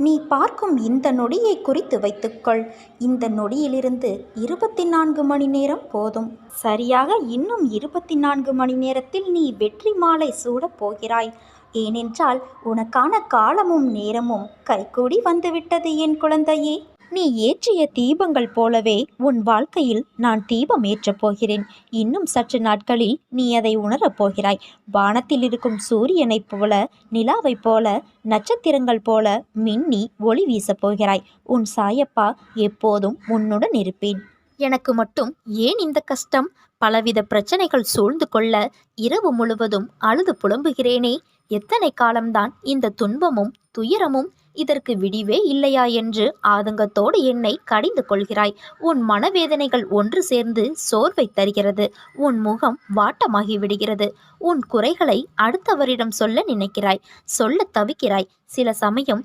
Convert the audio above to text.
நீ பார்க்கும் இந்த நொடியை குறித்து வைத்துக்கொள். இந்த நொடியிலிருந்து 24 மணி நேரம் போதும். சரியாக இன்னும் 24 மணி நேரத்தில் நீ வெற்றி மாலை சூடப் போகிறாய். ஏனென்றால் உனக்கான காலமும் நேரமும் கைகூடி வந்துவிட்டது என் குழந்தையே. நீ ஏற்றிய தீபங்கள் போலவே உன் வாழ்க்கையில் நான் தீபம் ஏற்றப் போகிறேன். இன்னும் சற்று நாட்களில் நீ அதை உணரப் போகிறாய். வானத்தில் இருக்கும் சூரியனைப் போல, நிலாவைப் போல, நட்சத்திரங்கள் போல மின்னி ஒளி வீசப் போகிறாய். உன் சாயப்பா எப்போதும் உன்னுடன் இருப்பேன். எனக்கு மட்டும் ஏன் இந்த கஷ்டம்? பலவித பிரச்சனைகள் சூழ்ந்து கொள்ள இரவு முழுவதும் அழுது புலம்புகிறேனே. எத்தனை காலம்தான் இந்த துன்பமும் துயரமும்? இதற்கு விடிவே இல்லையா என்று ஆதங்கத்தோடு என்னை கடிந்து கொள்கிறாய். உன் மனவேதனைகள் ஒன்று சேர்ந்து சோர்வை தருகிறது. உன் முகம் வாட்டமாகி விடுகிறது. உன் குறைகளை அடுத்தவரிடம் சொல்ல நினைக்கிறாய். சொல்ல தவிக்கிறாய். சில சமயம்